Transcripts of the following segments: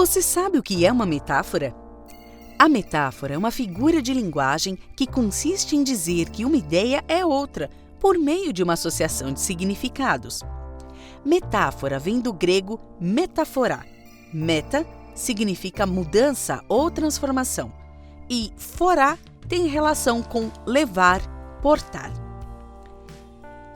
Você sabe o que é uma metáfora? A metáfora é uma figura de linguagem que consiste em dizer que uma ideia é outra, por meio de uma associação de significados. Metáfora vem do grego metaforá. Meta significa mudança ou transformação, e forá tem relação com levar, portar.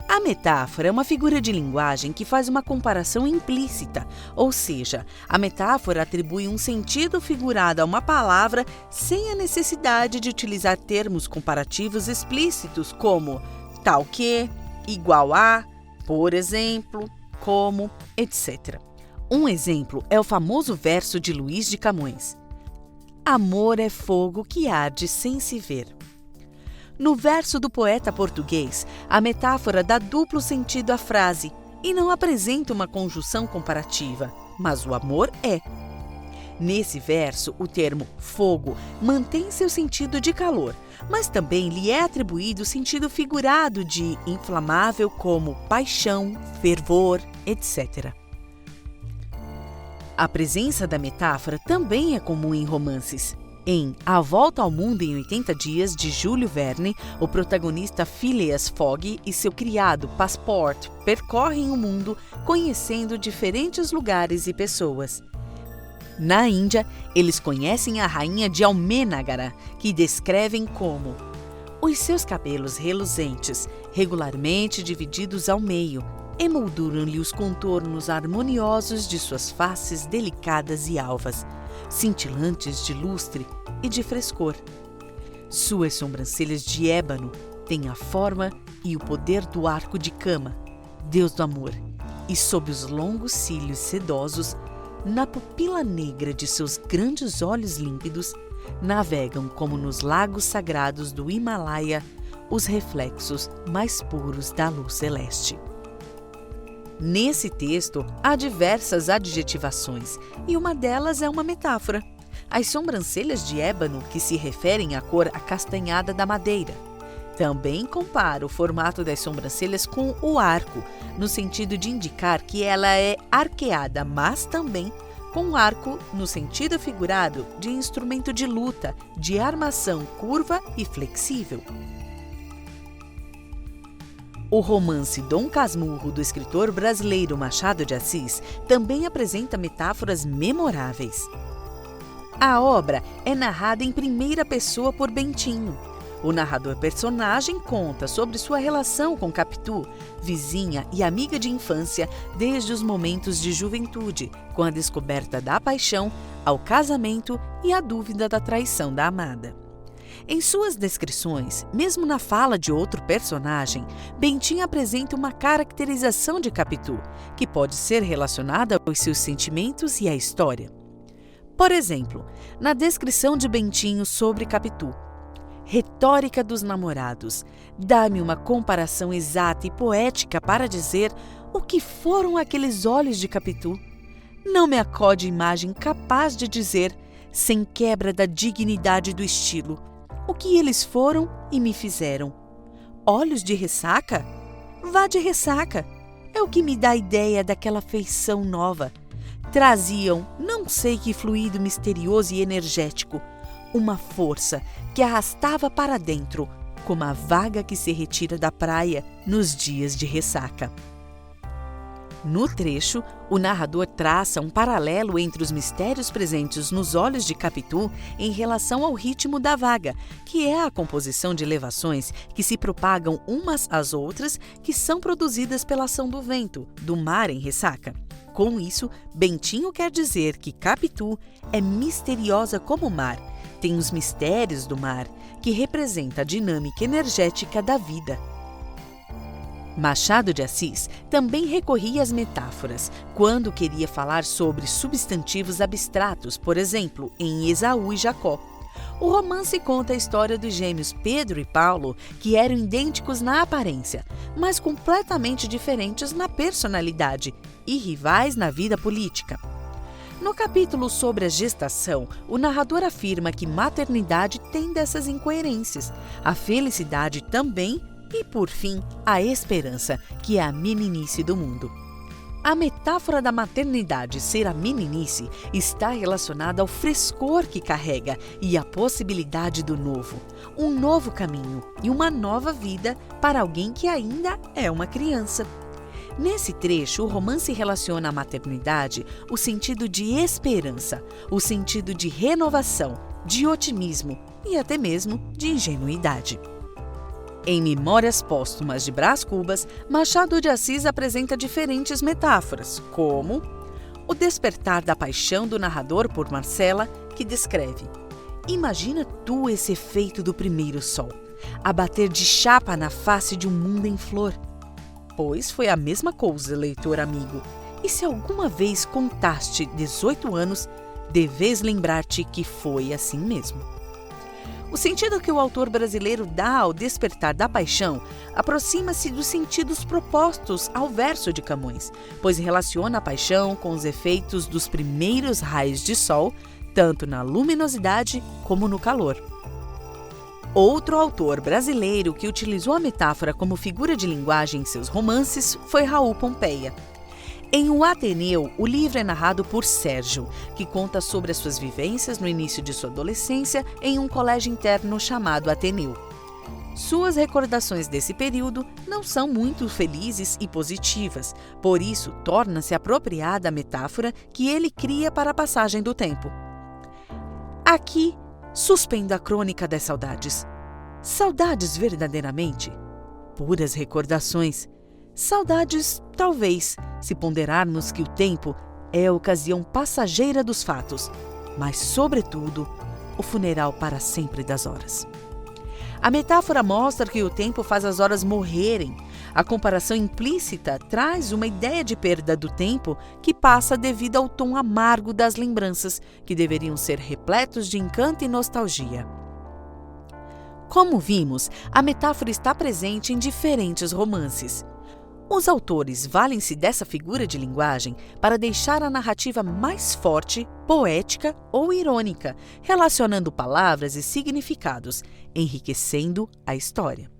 A metáfora é uma figura de linguagem que faz uma comparação implícita, ou seja, a metáfora atribui um sentido figurado a uma palavra sem a necessidade de utilizar termos comparativos explícitos como tal que, igual a, por exemplo, como, etc. Um exemplo é o famoso verso de Luís de Camões: Amor é fogo que arde sem se ver. No verso do poeta português, a metáfora dá duplo sentido à frase e não apresenta uma conjunção comparativa, mas o amor é. Nesse verso, o termo fogo mantém seu sentido de calor, mas também lhe é atribuído o sentido figurado de inflamável como paixão, fervor, etc. A presença da metáfora também é comum em romances. Em A Volta ao Mundo em 80 Dias, de Júlio Verne, o protagonista Phileas Fogg e seu criado Passport percorrem o mundo conhecendo diferentes lugares e pessoas. Na Índia, eles conhecem a rainha de Almenagara, que descrevem como os seus cabelos reluzentes, regularmente divididos ao meio, emolduram-lhe os contornos harmoniosos de suas faces delicadas e alvas, cintilantes de lustre e de frescor. Suas sobrancelhas de ébano têm a forma e o poder do arco de Cama, deus do amor, e sob os longos cílios sedosos, na pupila negra de seus grandes olhos límpidos, navegam como nos lagos sagrados do Himalaia os reflexos mais puros da luz celeste. Nesse texto, há diversas adjetivações, e uma delas é uma metáfora. As sobrancelhas de ébano, que se referem à cor acastanhada da madeira. Também compara o formato das sobrancelhas com o arco, no sentido de indicar que ela é arqueada, mas também com arco no sentido figurado de instrumento de luta, de armação curva e flexível. O romance Dom Casmurro, do escritor brasileiro Machado de Assis, também apresenta metáforas memoráveis. A obra é narrada em primeira pessoa por Bentinho. O narrador-personagem conta sobre sua relação com Capitu, vizinha e amiga de infância desde os momentos de juventude, com a descoberta da paixão, ao casamento e a dúvida da traição da amada. Em suas descrições, mesmo na fala de outro personagem, Bentinho apresenta uma caracterização de Capitu, que pode ser relacionada aos seus sentimentos e à história. Por exemplo, na descrição de Bentinho sobre Capitu: retórica dos namorados, dá-me uma comparação exata e poética para dizer o que foram aqueles olhos de Capitu. Não me acode imagem capaz de dizer, sem quebra da dignidade do estilo, o que eles foram e me fizeram. Olhos de ressaca? Vá de ressaca. É o que me dá a ideia daquela feição nova. Traziam, não sei que fluido misterioso e energético, uma força que arrastava para dentro, como a vaga que se retira da praia nos dias de ressaca. No trecho, o narrador traça um paralelo entre os mistérios presentes nos olhos de Capitu em relação ao ritmo da vaga, que é a composição de elevações que se propagam umas às outras, que são produzidas pela ação do vento, do mar em ressaca. Com isso, Bentinho quer dizer que Capitu é misteriosa como o mar, tem os mistérios do mar, que representa a dinâmica energética da vida. Machado de Assis também recorria às metáforas quando queria falar sobre substantivos abstratos, por exemplo, em Esaú e Jacó. O romance conta a história dos gêmeos Pedro e Paulo, que eram idênticos na aparência, mas completamente diferentes na personalidade e rivais na vida política. No capítulo sobre a gestação, o narrador afirma que maternidade tem dessas incoerências, a felicidade também e, por fim, a esperança, que é a meninice do mundo. A metáfora da maternidade ser a meninice está relacionada ao frescor que carrega e à possibilidade do novo, um novo caminho e uma nova vida para alguém que ainda é uma criança. Nesse trecho, o romance relaciona à maternidade o sentido de esperança, o sentido de renovação, de otimismo e até mesmo de ingenuidade. Em Memórias Póstumas de Brás Cubas, Machado de Assis apresenta diferentes metáforas, como o despertar da paixão do narrador por Marcela, que descreve: imagina tu esse efeito do primeiro sol, a bater de chapa na face de um mundo em flor. Pois foi a mesma coisa, leitor amigo, e se alguma vez contaste 18 anos, deves lembrar-te que foi assim mesmo. O sentido que o autor brasileiro dá ao despertar da paixão aproxima-se dos sentidos propostos ao verso de Camões, pois relaciona a paixão com os efeitos dos primeiros raios de sol, tanto na luminosidade como no calor. Outro autor brasileiro que utilizou a metáfora como figura de linguagem em seus romances foi Raul Pompeia. Em O Ateneu, o livro é narrado por Sérgio, que conta sobre as suas vivências no início de sua adolescência em um colégio interno chamado Ateneu. Suas recordações desse período não são muito felizes e positivas, por isso torna-se apropriada a metáfora que ele cria para a passagem do tempo. Aqui, suspendo a crônica das saudades. Saudades verdadeiramente? Puras recordações. Saudades, talvez, se ponderarmos que o tempo é a ocasião passageira dos fatos, mas, sobretudo, o funeral para sempre das horas. A metáfora mostra que o tempo faz as horas morrerem. A comparação implícita traz uma ideia de perda do tempo que passa devido ao tom amargo das lembranças, que deveriam ser repletos de encanto e nostalgia. Como vimos, a metáfora está presente em diferentes romances. Os autores valem-se dessa figura de linguagem para deixar a narrativa mais forte, poética ou irônica, relacionando palavras e significados, enriquecendo a história.